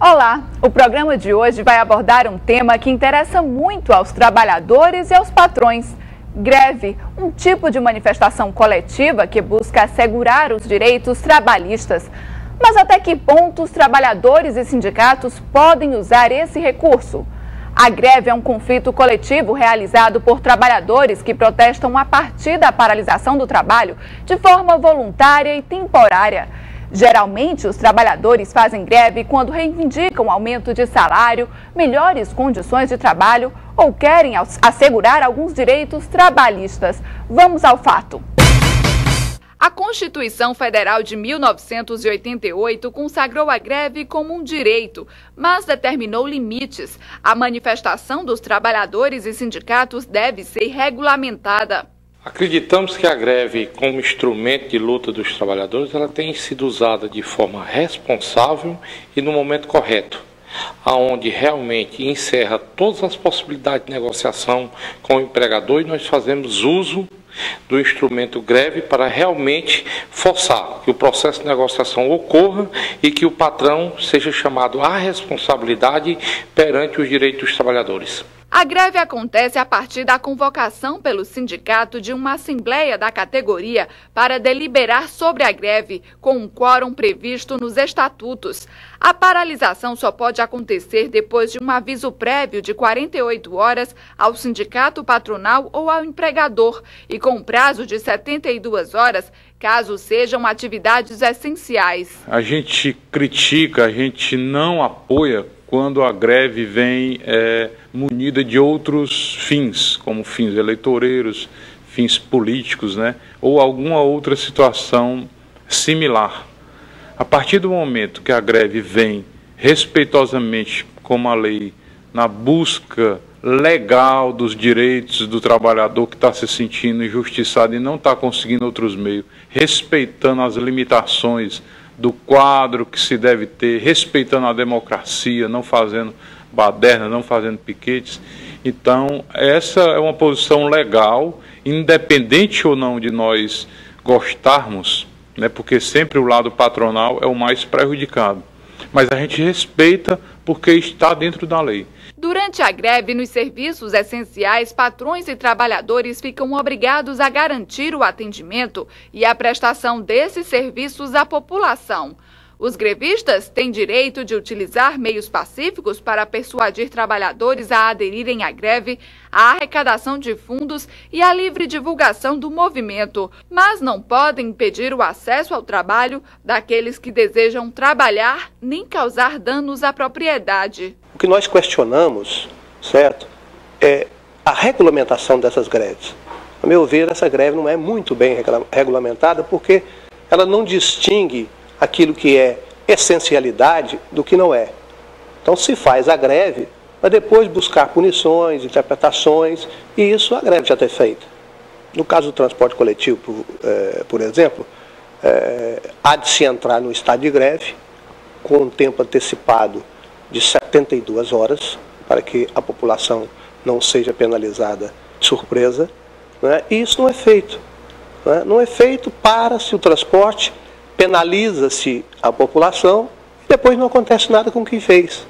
Olá! O programa de hoje vai abordar um tema que interessa muito aos trabalhadores e aos patrões. Greve, um tipo de manifestação coletiva que busca assegurar os direitos trabalhistas. Mas até que ponto os trabalhadores e sindicatos podem usar esse recurso? A greve é um conflito coletivo realizado por trabalhadores que protestam a partir da paralisação do trabalho de forma voluntária e temporária. Geralmente, os trabalhadores fazem greve quando reivindicam aumento de salário, melhores condições de trabalho ou querem assegurar alguns direitos trabalhistas. Vamos ao fato. A Constituição Federal de 1988 consagrou a greve como um direito, mas determinou limites. A manifestação dos trabalhadores e sindicatos deve ser regulamentada. Acreditamos que a greve, como instrumento de luta dos trabalhadores, ela tem sido usada de forma responsável e no momento correto, aonde realmente encerra todas as possibilidades de negociação com o empregador e nós fazemos uso do instrumento greve para realmente forçar que o processo de negociação ocorra e que o patrão seja chamado à responsabilidade perante os direitos dos trabalhadores. A greve acontece a partir da convocação pelo sindicato de uma assembleia da categoria para deliberar sobre a greve, com um quórum previsto nos estatutos. A paralisação só pode acontecer depois de um aviso prévio de 48 horas ao sindicato patronal ou ao empregador e com prazo de 72 horas, caso sejam atividades essenciais. A gente critica, a gente não apoia quando a greve vem munida de outros fins, como fins eleitoreiros, fins políticos, né, ou alguma outra situação similar. A partir do momento que a greve vem respeitosamente, como a lei, na busca legal dos direitos do trabalhador que está se sentindo injustiçado e não está conseguindo outros meios, respeitando as limitações do quadro que se deve ter, respeitando a democracia, não fazendo baderna, não fazendo piquetes. Então, essa é uma posição legal, independente ou não de nós gostarmos, né, porque sempre o lado patronal é o mais prejudicado. Mas a gente respeita porque está dentro da lei. Durante a greve nos serviços essenciais, patrões e trabalhadores ficam obrigados a garantir o atendimento e a prestação desses serviços à população. Os grevistas têm direito de utilizar meios pacíficos para persuadir trabalhadores a aderirem à greve, à arrecadação de fundos e à livre divulgação do movimento, mas não podem impedir o acesso ao trabalho daqueles que desejam trabalhar nem causar danos à propriedade. O que nós questionamos, certo, é a regulamentação dessas greves. A meu ver, essa greve não é muito bem regulamentada porque ela não distingue aquilo que é essencialidade do que não é. Então se faz a greve para depois buscar punições, interpretações, e isso a greve já tem feito. No caso do transporte coletivo, por exemplo, há de se entrar no estado de greve com um tempo antecipado de 72 horas, para que a população não seja penalizada de surpresa, né? E isso não é feito. Né? Não é feito para-se o transporte, penaliza-se a população e depois não acontece nada com quem fez.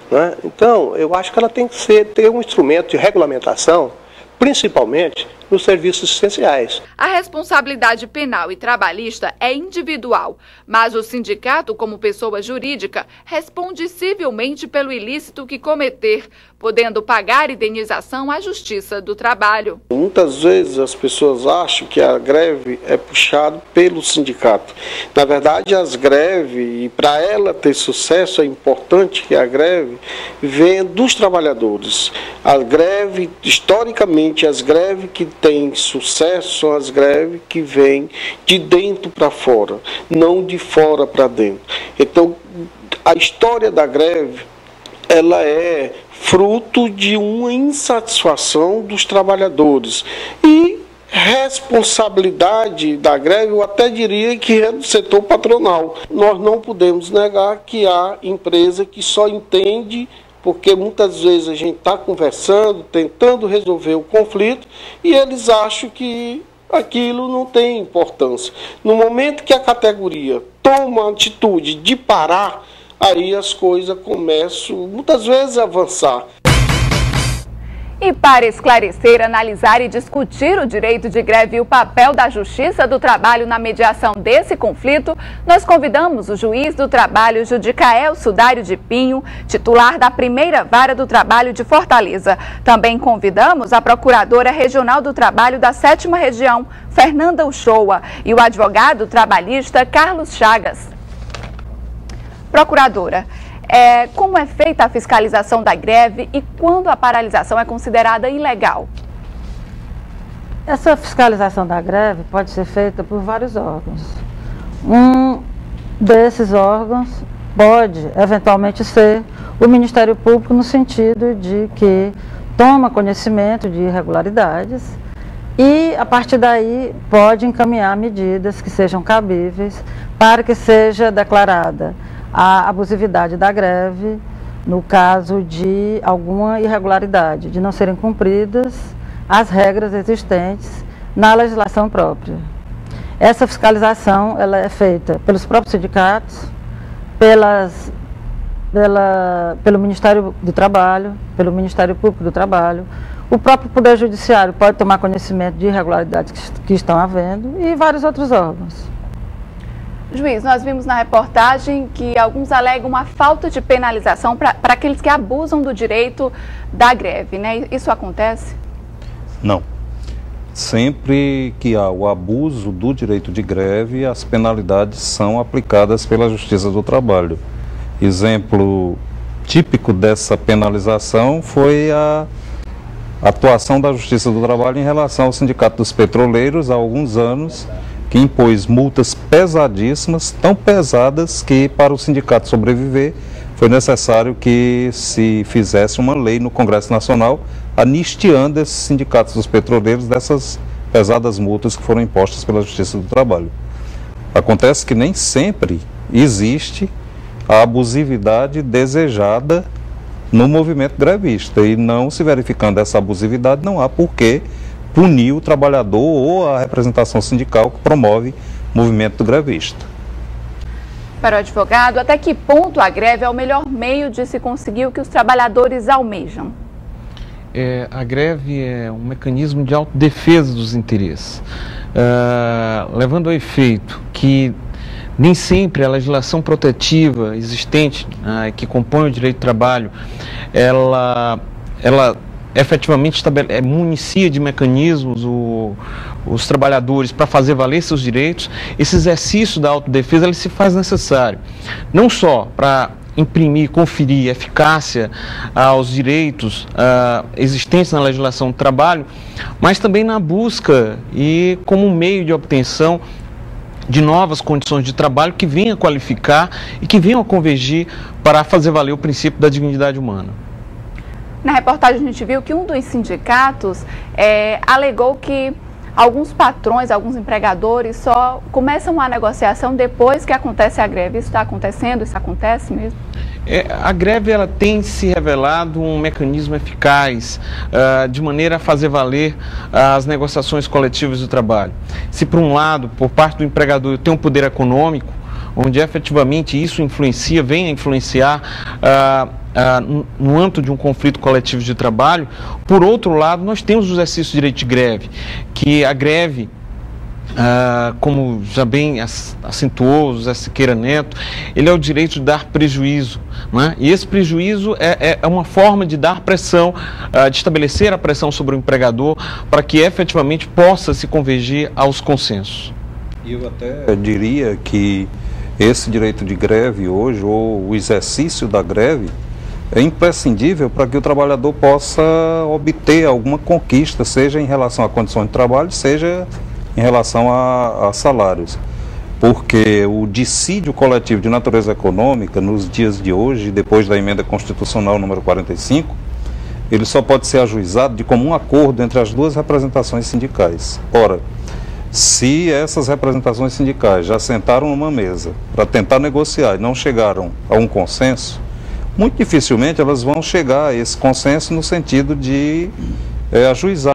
Né? Então, eu acho que ela tem que ter um instrumento de regulamentação, principalmente nos serviços essenciais. A responsabilidade penal e trabalhista é individual, mas o sindicato, como pessoa jurídica, responde civilmente pelo ilícito que cometer, podendo pagar indenização à Justiça do Trabalho. Muitas vezes as pessoas acham que a greve é puxada pelo sindicato. Na verdade, as greves, e para ela ter sucesso, é importante que a greve venha dos trabalhadores. A greve, historicamente, as greves que têm sucesso são as greves que vêm de dentro para fora, não de fora para dentro. Então, a história da greve, ela é fruto de uma insatisfação dos trabalhadores e responsabilidade da greve, eu até diria que é do setor patronal. Nós não podemos negar que há empresa que só entende porque muitas vezes a gente está conversando, tentando resolver o conflito, e eles acham que aquilo não tem importância. No momento que a categoria toma a atitude de parar, aí as coisas começam, muitas vezes, a avançar. E para esclarecer, analisar e discutir o direito de greve e o papel da Justiça do Trabalho na mediação desse conflito, nós convidamos o juiz do trabalho Judicael Sudário de Pinho, titular da Primeira Vara do Trabalho de Fortaleza. Também convidamos a Procuradora Regional do Trabalho da 7ª Região, Fernanda Uchoa, e o advogado trabalhista Carlos Chagas. Procuradora, como é feita a fiscalização da greve e quando a paralisação é considerada ilegal? Essa fiscalização da greve pode ser feita por vários órgãos. Um desses órgãos pode, eventualmente, ser o Ministério Público, no sentido de que toma conhecimento de irregularidades e, a partir daí, pode encaminhar medidas que sejam cabíveis para que seja declarada a abusividade da greve no caso de alguma irregularidade, de não serem cumpridas as regras existentes na legislação própria. Essa fiscalização ela é feita pelos próprios sindicatos, pelo Ministério do Trabalho, pelo Ministério Público do Trabalho. O próprio Poder Judiciário pode tomar conhecimento de irregularidades que estão havendo e vários outros órgãos. Juiz, nós vimos na reportagem que alguns alegam a falta de penalização para aqueles que abusam do direito da greve, né? Isso acontece? Não. Sempre que há o abuso do direito de greve, as penalidades são aplicadas pela Justiça do Trabalho. Exemplo típico dessa penalização foi a atuação da Justiça do Trabalho em relação ao Sindicato dos Petroleiros há alguns anos, que impôs multas pesadíssimas, tão pesadas que, para o sindicato sobreviver, foi necessário que se fizesse uma lei no Congresso Nacional anistiando esses sindicatos dos petroleiros dessas pesadas multas que foram impostas pela Justiça do Trabalho. Acontece que nem sempre existe a abusividade desejada no movimento grevista, e não se verificando essa abusividade, não há porquê punir o trabalhador ou a representação sindical que promove o movimento grevista. Para o advogado, até que ponto a greve é o melhor meio de se conseguir o que os trabalhadores almejam? A greve é um mecanismo de autodefesa dos interesses, levando ao efeito que nem sempre a legislação protetiva existente, que compõe o direito do trabalho, ela efetivamente municia de mecanismos os trabalhadores para fazer valer seus direitos. Esse exercício da autodefesa ele se faz necessário, não só para imprimir, conferir eficácia aos direitos existentes na legislação do trabalho, mas também na busca e como meio de obtenção de novas condições de trabalho que venham a qualificar e que venham a convergir para fazer valer o princípio da dignidade humana. Na reportagem a gente viu que um dos sindicatos alegou que alguns patrões, alguns empregadores só começam a negociação depois que acontece a greve. Isso está acontecendo? Isso acontece mesmo? A greve ela tem se revelado um mecanismo eficaz de maneira a fazer valer as negociações coletivas do trabalho. Se por um lado, por parte do empregador, tem um poder econômico, onde efetivamente isso vem a influenciar no âmbito de um conflito coletivo de trabalho. Por outro lado, nós temos o exercício do direito de greve, que a greve, como já bem acentuou José Siqueira Neto, ele é o direito de dar prejuízo, né? E esse prejuízo é uma forma de dar pressão, de estabelecer a pressão sobre o empregador para que efetivamente possa se convergir aos consensos. E eu até diria que esse direito de greve hoje, ou o exercício da greve, é imprescindível para que o trabalhador possa obter alguma conquista, seja em relação à condição de trabalho, seja em relação a salários. Porque o dissídio coletivo de natureza econômica, nos dias de hoje, depois da emenda constitucional número 45, ele só pode ser ajuizado de comum acordo entre as duas representações sindicais. Ora, se essas representações sindicais já sentaram numa mesa para tentar negociar e não chegaram a um consenso, muito dificilmente elas vão chegar a esse consenso no sentido de ajuizar